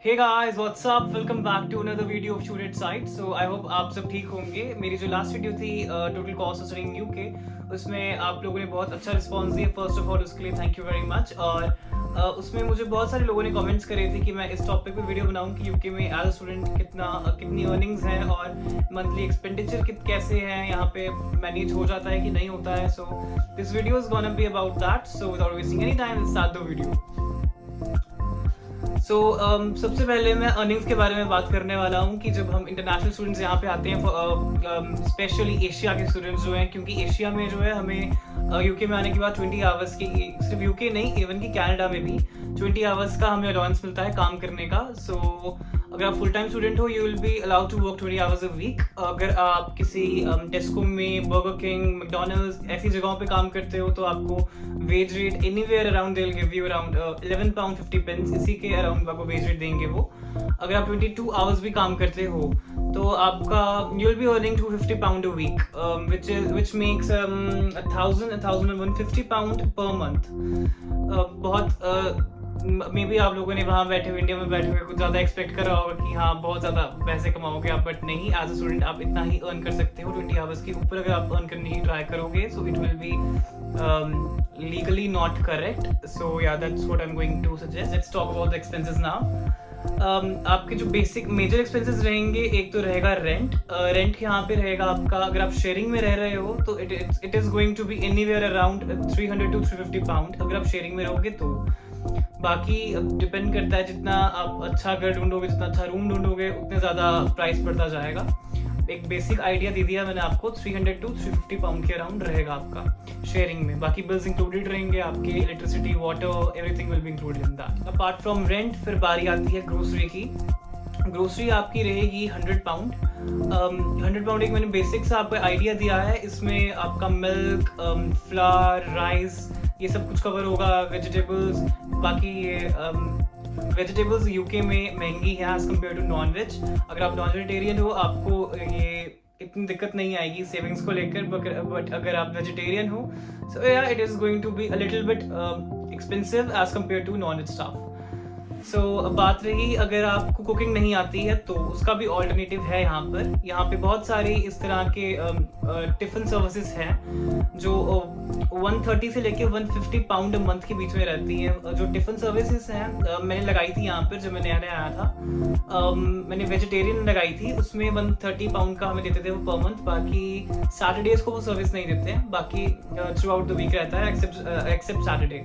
Hey guys what's up, welcome back to another video of shoot it site. So I hope आप सब ठीक होंगे। मेरी जो लास्ट वीडियो थी total cost of studying UK, उसमें आप लोगों ने बहुत अच्छा रिस्पांस दिया। फर्स्ट ऑफ ऑल उसके लिए थैंक यू वेरी मच। और उसमें मुझे बहुत सारे लोगों ने कमेंट्स करे थे कि मैं इस टॉपिक पे वीडियो बनाऊं कि यूके में एज अ स्टूडेंट कितनी अर्निंग्स हैं और मंथली एक्सपेंडिचर कैसे हैं, यहाँ पे मैनेज हो जाता है कि नहीं होता है। So this video is gonna be about that. So without wasting any time let's start the video. सबसे पहले मैं अर्निंग्स के बारे में बात करने वाला हूँ कि जब हम इंटरनेशनल स्टूडेंट्स यहाँ पे आते हैं, स्पेशली एशिया के स्टूडेंट्स जो हैं, क्योंकि एशिया में जो है हमें यूके में आने के बाद 20 आवर्स की, सिर्फ यूके नहीं इवन कि कनाडा में भी 20 आवर्स का हमें अलाउंस मिलता है काम करने का। अगर आप फुल टाइम स्टूडेंट हो you will be allowed to work 20 hours a week. अगर आप किसी टेस्को में, बर्गर किंग, मैकडोनल्ड्स ऐसी जगहों पे काम करते हो तो आपको wage rate anywhere around they will give you around 11 pound 50 pence, इसी के अराउंड आपको वेज रेट देंगे वो। अगर आप 22 आवर्स भी काम करते हो तो आपका you will be earning 250 pound a week, which makes 1,150 pound per month. बहुत मे बी आप लोगों ने वहाँ बैठे हुए, इंडिया में बैठे हुए कुछ ज़्यादा एक्सपेक्ट करा होगा कि हाँ बहुत ज़्यादा पैसे कमाओगे आप, बट नहीं, एज अ स्टूडेंट आप इतना ही अर्न कर सकते हो। 20 आवर्स के ऊपर अगर आप अर्न करने की ट्राई करोगे so it will be legally not correct. So yeah, that's what I'm going to suggest. Let's talk about the expenses now. आपके जो बेसिक मेजर एक्सपेंसेस रहेंगे, एक तो रहेगा रेंट। रेंट यहाँ पे रहेगा आपका, अगर आप शेयरिंग में रह रहे हो तो it is going to be anywhere around 300 to 350 pound अगर आप शेयरिंग में रहोगे तो। बाकी डिपेंड करता है, जितना आप अच्छा घर ढूंढोगे, जितना अच्छा रूम ढूंढोगे, उतने ज़्यादा प्राइस बढ़ता जाएगा। एक बेसिक आइडिया दे दिया मैंने आपको, 300 to 350 पाउंड के अराउंड रहेगा आपका शेयरिंग में। बाकी बिल्स इंक्लूडेड रहेंगे आपके, electricity, water, everything will be included in that. Apart from rent फिर बारी आती है ग्रोसरी की। ग्रोसरी आपकी रहेगी 100 पाउंड। 100 पाउंड एक मैंने बेसिक सा आपको आइडिया दिया है। इसमें आपका मिल्क, फ्लावर, राइस, ये सब कुछ कवर होगा, वेजिटेबल्स। बाकी ये वेजिटेबल्स यूके में महंगी है as compare to non veg. अगर आप नॉन वेजिटेरियन हो आपको ये इतनी दिक्कत नहीं आएगी सेविंग्स को लेकर, बट अगर आप वेजिटेरियन हो सो या it is going to be a little bit expensive as compare to non veg stuff. So अब बात रही, अगर आपको कुकिंग नहीं आती है तो उसका भी ऑल्टरनेटिव है यहाँ पर। यहाँ पे बहुत सारी इस तरह के टिफ़िन सर्विसेज हैं जो 130 से लेके 150 पाउंड मंथ के बीच में रहती हैं। जो टिफ़िन सर्विसेज हैं मैंने लगाई थी यहाँ पर जब मैं नया आया था। मैंने वेजिटेरियन लगाई थी, उसमें 130 पाउंड का हमें देते थे वो पर मंथ। बाकी सैटरडेज को वो सर्विस नहीं देते हैं, बाकी थ्रू आउट द वीक रहता है एक्सेप्ट सैटरडे।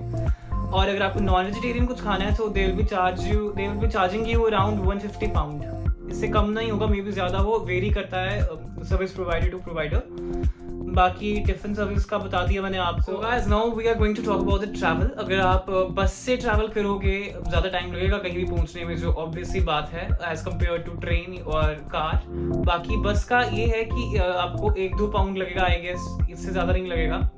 और अगर आपको नॉन वेजिटेरियन कुछ खाना है तो they will be charging you around 150 pound. इससे कम नहीं होगा, मे बी ज़्यादा, वो वेरी करता है सर्विस प्रोवाइडर टू प्रोवाइडर। बाकी टिफिन सर्विस का बता दिया मैंने आपको। Guys now we are going to talk about the travel. अगर आप बस से ट्रैवल करोगे ज़्यादा टाइम लगेगा कहीं भी पहुंचने में, जो ऑब्वियस सी बात है एज कम्पेयर टू ट्रेन और कार। बाकी बस का ये है कि आपको 1-2 पाउंड लगेगा आई गेस, इससे ज़्यादा नहीं लगेगा।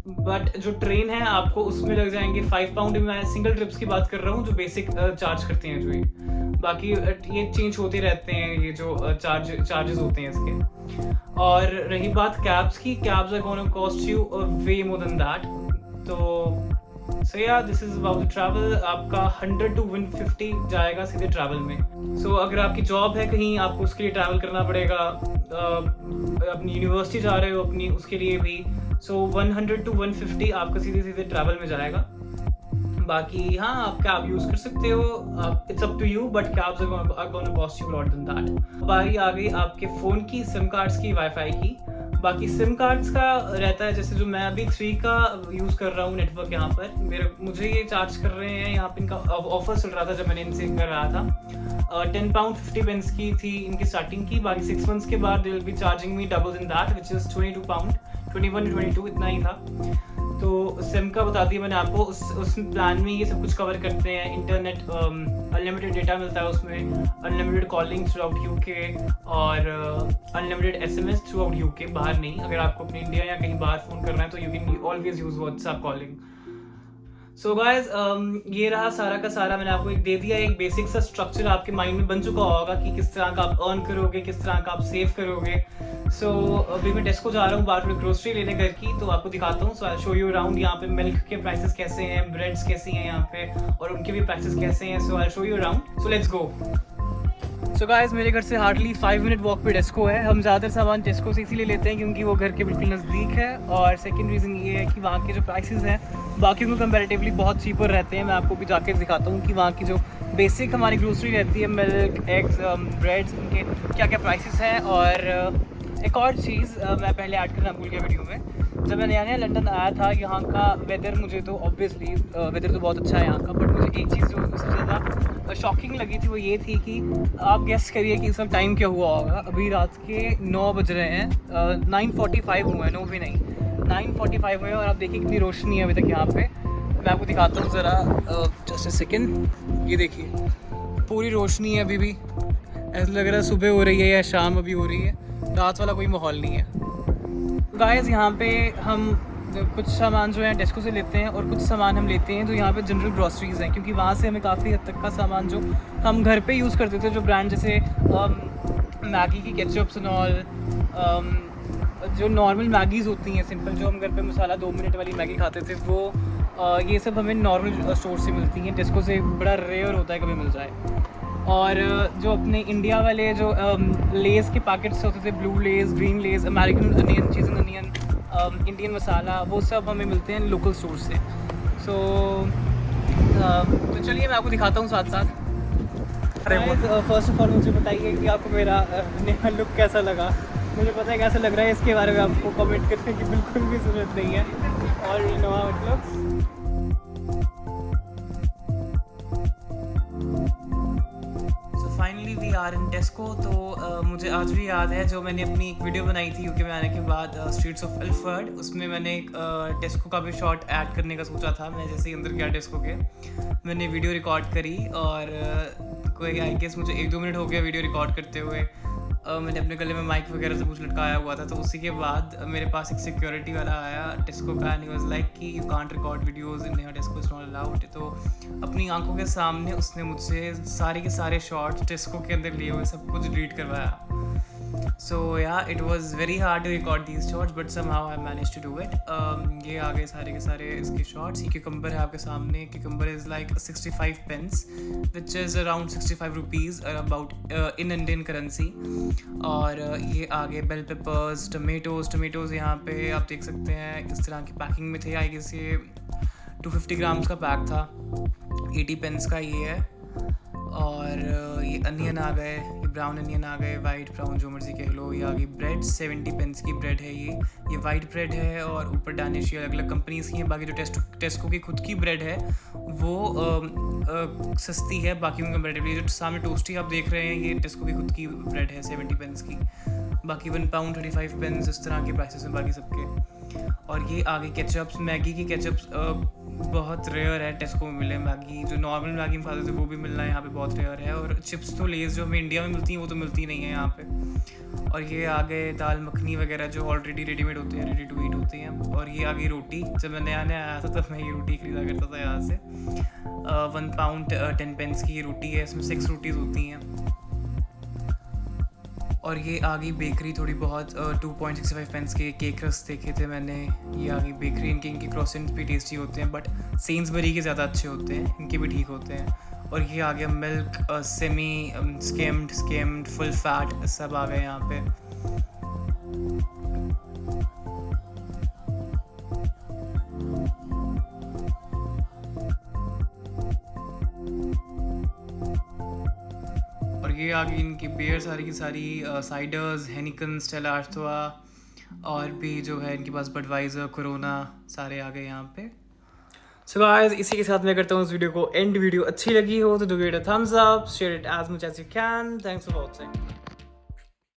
बट जो ट्रेन है आपको उसमें लग जाएंगे 5 पाउंड। मैं सिंगल ट्रिप्स की बात कर रहा हूँ जो बेसिक चार्ज करते हैं जो ये। बाकी ये चेंज होते रहते हैं, ये जो चार्जेस होते हैं इसके। और रही बात कैब्स की, cabs are gonna cost you way more than that. तो yeah this is about the travel. आपका 100 to 150 जाएगा सीधे ट्रैवल में। सो अगर आपकी जॉब है कहीं, आपको उसके लिए ट्रैवल करना पड़ेगा। अपनी यूनिवर्सिटी जा रहे हो अपनी, उसके लिए भी। सो 100 to 150 आपका सीधे ट्रैवल में जाएगा। बाकी हाँ, आप कैब यूज़ कर सकते हो, it's up to you, but cabs are gonna cost you lot than that. बारी आ गई आपके फ़ोन की, सिम कार्ड्स की, वाईफाई की। बाकी सिम कार्ड्स का रहता है, जैसे जो मैं अभी 3 का यूज़ कर रहा हूँ नेटवर्क यहाँ पर, मुझे ये चार्ज कर रहे हैं यहाँ पे। इनका ऑफर चल रहा था जब मैंने इनसे कर रहा था। 10 पाउंड 50 पेंस की थी इनकी स्टार्टिंग की। बाकी 6 मंथ्स के बाद they will be charging me double in that, which is 22 pound, 21 to 22 इतना ही था। तो सिम का बता दिया मैंने आपको। उस प्लान में ये सब कुछ कवर करते हैं। इंटरनेट, अनलिमिटेड डेटा मिलता है उसमें, unlimited calling throughout UK और unlimited SMS throughout UK, बाहर नहीं। अगर आपको अपने इंडिया या कहीं बाहर फ़ोन करना है तो you can always use WhatsApp calling. So guys ये रहा सारा का सारा, मैंने आपको एक दे दिया, एक बेसिक सा स्ट्रक्चर आपके माइंड में बन चुका होगा कि किस तरह का आप अर्न करोगे, किस तरह का आप सेव करोगे। सो अभी मैं टेस्को जा रहा हूँ बाहर ग्रोसरी लेने घर की, तो आपको दिखाता हूँ। सो आई शो यू अराउंड यहाँ पे मिल्क के प्राइसेस कैसे हैं, ब्रेड्स कैसी हैं यहाँ पे, और उनके भी प्राइसेस कैसे हैं। So I show you around, so let's go. So guys मेरे घर से हार्डली 5 मिनट वॉक पे टेस्को है। हम ज़्यादातर सामान टेस्को से इसीलिए लेते हैं क्योंकि वो घर के बिल्कुल नज़दीक है, और सेकंड रीज़न ये है कि वहाँ के जो प्राइसेस हैं बाकी को कंपैरेटिवली बहुत चीपर रहते हैं। मैं आपको भी जाके दिखाता हूँ कि वहाँ की जो बेसिक हमारी ग्रोसरी रहती है, मिल्क, एग्स, ब्रेड्स, इनके क्या क्या प्राइसेस हैं। और एक और चीज़ मैं पहले ऐड करना भूल गया वीडियो में, जब मैं नया लंदन आया था, यहाँ का वेदर मुझे तो ऑब्वियसली वेदर तो बहुत अच्छा है यहाँ का, बट मुझे एक चीज़ जो सबसे ज़्यादा शॉकिंग लगी थी वो ये थी कि आप गेस करिए कि इस वक्त टाइम क्या हुआ होगा। अभी रात के 9 बज रहे हैं, 9:45 हुए हैं, 9 भी नहीं 9:45 हुए हैं, और आप देखिए कितनी रोशनी है अभी तक यहाँ पे। मैं आपको दिखाता हूँ ज़रा, जस्ट अ सेकेंड। ये देखिए पूरी रोशनी है अभी भी, ऐसा लग रहा है सुबह हो रही है या शाम अभी हो रही है, रात वाला कोई माहौल नहीं है। गाइस यहाँ पे हम कुछ सामान जो है टेस्को से लेते हैं, और कुछ सामान हम लेते हैं जो यहाँ पे जनरल ग्रॉसरीज हैं, क्योंकि वहाँ से हमें काफ़ी हद तक का सामान जो हम घर पे यूज़ करते थे, जो ब्रांड जैसे मैगी की केचप्स एंड ऑल, जो नॉर्मल मैगीज़ होती हैं सिंपल, जो हम घर पे मसाला 2 मिनट वाली मैगी खाते थे, वो ये सब हमें नॉर्मल स्टोर से मिलती हैं। टेस्को से बड़ा रेयर होता है कभी मिल जाए। और जो अपने इंडिया वाले जो लेस के पैकेट्स होते थे, blue less, green less, American onion, चीज़न अनियन, इंडियन मसाला, वो सब हमें मिलते हैं लोकल स्टोर से। तो चलिए मैं आपको दिखाता हूँ साथ साथ। फर्स्ट ऑफ ऑल मुझे बताइए कि आपको मेरा नया लुक कैसा लगा। मुझे पता है कैसा लग रहा है, इसके बारे में आपको कमेंट करने की बिल्कुल भी ज़रूरत नहीं है, और you know how it looks. Finally we are in Tesco. तो मुझे आज भी याद है जो मैंने अपनी एक वीडियो बनाई थी यूके में आने के बाद, स्ट्रीट्स ऑफ इल्फर्ड, उसमें मैंने एक टेस्को का भी शॉट ऐड करने का सोचा था। मैं जैसे ही अंदर गया टेस्को के, मैंने वीडियो रिकॉर्ड करी, और कोई आई गेस मुझे 1-2 मिनट हो गया वीडियो रिकॉर्ड करते हुए। मैंने अपने गले में माइक वगैरह से कुछ लटकाया हुआ था, तो उसी के बाद मेरे पास एक सिक्योरिटी वाला आया टेस्को का, एंड ही वाज लाइक कि you can't record videos in टेस्को, is not allowed. तो अपनी आंखों के सामने उसने मुझसे सारे के सारे शॉट्स टेस्को के अंदर लिए हुए सब कुछ डिलीट करवाया। So yeah, it was very hard to record these shots, but somehow I managed to do it. ये आ गए सारे के सारे इसके shots। ये cucumber है आपके सामने। Cucumber is like 65 pence, which is around 65 rupees about in Indian currency। और ये आ गए bell peppers, tomatoes यहाँ पे आप देख सकते हैं इस तरह की पैकिंग में थे। आई गेस ये 250 ग्राम्स का पैक था, 80 pence का ये है। और ये अनियन आ गए, ये ब्राउन अनियन आ गए, वाइट ब्राउन जो मर्जी कह लो। ये आ गई ब्रेड, 70 पेंस की ब्रेड है ये वाइट ब्रेड है, और ऊपर डानिश ये अलग अलग कंपनीज की हैं। बाकी जो टेस्को की खुद की ब्रेड है वो सस्ती है बाकी उन कंपेरेटिवली। जो सामने टोस्टी आप देख रहे हैं ये टेस्को की खुद की ब्रेड है 70 पेंस की। बाकी 1 पाउंड 35 पेंस, इस तरह के प्राइसेस हैं बाकी सबके। और ये आ गई केचप्स, मैगी की केचप्स बहुत रेयर है टेस्को में मिले। मैगी जो नॉर्मल मैगी में खाते थे वो भी मिलना यहाँ पे बहुत रेयर है। और चिप्स तो लेस जो हमें इंडिया में मिलती हैं वो तो मिलती नहीं है यहाँ पे। और ये आ गए दाल मखनी वगैरह जो ऑलरेडी रेडीमेड होते हैं, रेडी टू ईट होते हैं। और ये आ गई रोटी। जब मैं नया आया था तब मैं ये रोटी खरीदा करता था यहाँ से। 1 पाउंड 10 पेंस की ये रोटी है, इसमें 6 रोटीज़ होती हैं। और ये आ गई बेकरी थोड़ी बहुत, 2.65 पेंस के केक रस देखे थे मैंने। ये आ गई बेकरी, इनके क्रॉसेंट्स भी टेस्टी होते हैं, बट सेंसबरी के ज़्यादा अच्छे होते हैं, इनके भी ठीक होते हैं। और ये आ गया मिल्क, सेमी स्केम्ड, फुल फैट, सब आ गए यहाँ पे। ये आ गई इनकी बियर सारी की सारी, साइडर्स, हेनिकन, स्टेला आर्थोआ, और भी जो है इनके पास बडवाइजर, कोरोना, सारे आ गए यहाँ पे। सो गाइस इसी के साथ मैं करता हूँ इस वीडियो को एंड। वीडियो अच्छी लगी हो तो do give it a thumbs up, share it as much as you can. Thanks for watching.